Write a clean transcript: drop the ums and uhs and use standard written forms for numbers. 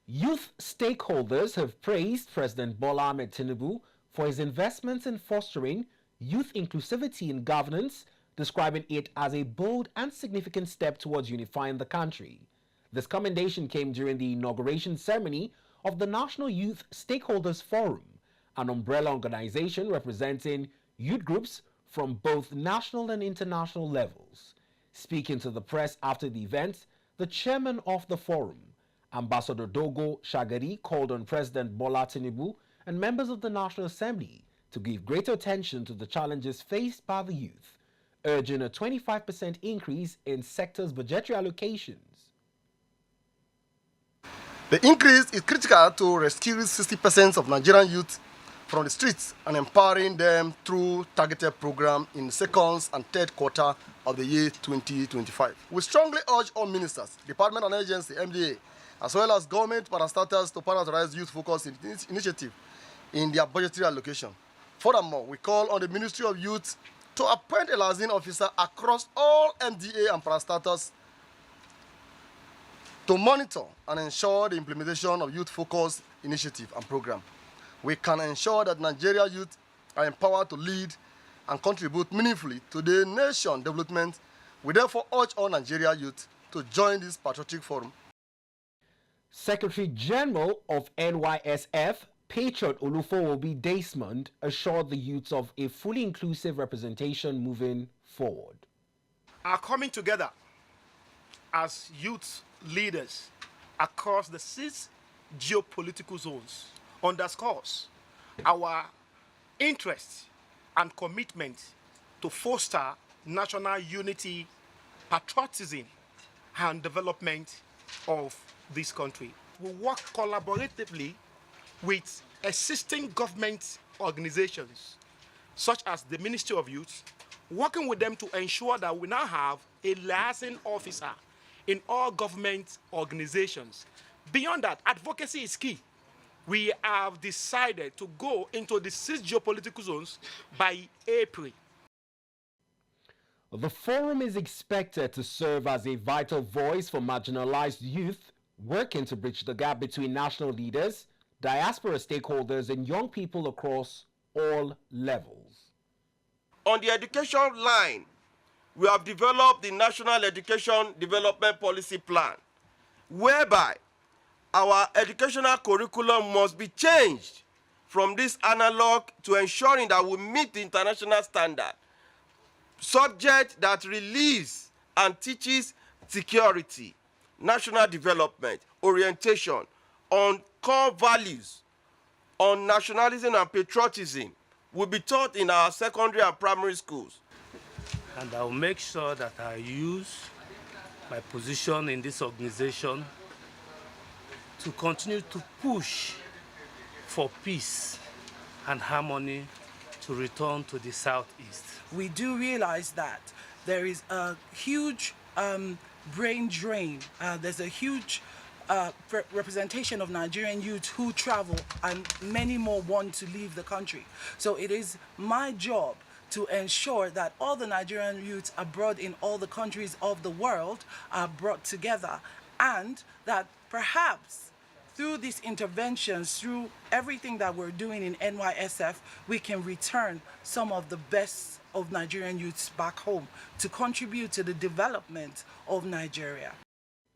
Youth stakeholders have praised President Baa Ahmed Tinubu for his investments in fostering youth inclusivity in governance, describing it as a bold and significant step towards unifying the country. This commendation came during the inauguration ceremony of the National Youth Stakeholders Forum, an umbrella organization representing youth groups from both national and international levels. Speaking to the press after the event, the chairman of the forum, Ambassador Dogo Shagari, called on President Bola Tinubu and members of the National Assembly to give greater attention to the challenges faced by the youth, urging a 25% increase in sector's budgetary allocations. The increase is critical to rescue 60% of Nigerian youth from the streets and empowering them through targeted programs in the second and third quarter of the year 2025. We strongly urge all ministers, department and agency, MDA, as well as government parastatals to prioritize youth-focused initiative in their budgetary allocation. Furthermore, we call on the Ministry of Youth to appoint a liaison officer across all MDA and parastatals to monitor and ensure the implementation of youth-focused initiative and program. We can ensure that Nigeria youth are empowered to lead and contribute meaningfully to the nation development. We therefore urge all Nigeria youth to join this patriotic forum. Secretary General of NYSF, Patriot Olufowobi Desmond, assured the youths of a fully inclusive representation moving forward. Our coming together as youth leaders across the 6 geopolitical zones underscores our interest and commitment to foster national unity, patriotism, and development of this country. We work collaboratively with existing government organizations, such as the Ministry of Youth, working with them to ensure that we now have a liaison officer in all government organizations. Beyond that, advocacy is key. We have decided to go into the 6 geopolitical zones by April. The forum is expected to serve as a vital voice for marginalized youth, working to bridge the gap between national leaders, diaspora stakeholders, and young people across all levels. On the education line, we have developed the National Education Development Policy Plan, whereby our educational curriculum must be changed from this analog to ensuring that we meet the international standard. Subject that relieves and teaches security, national development, orientation on core values, on nationalism and patriotism will be taught in our secondary and primary schools. And I will make sure that I use my position in this organization to continue to push for peace and harmony to return to the Southeast. We do realize that there is a huge brain drain. There's a huge representation of Nigerian youth who travel, and many more want to leave the country. So it is my job to ensure that all the Nigerian youths abroad in all the countries of the world are brought together, and that perhaps through these interventions, through everything that we're doing in NYSF, we can return some of the best of Nigerian youths back home to contribute to the development of Nigeria.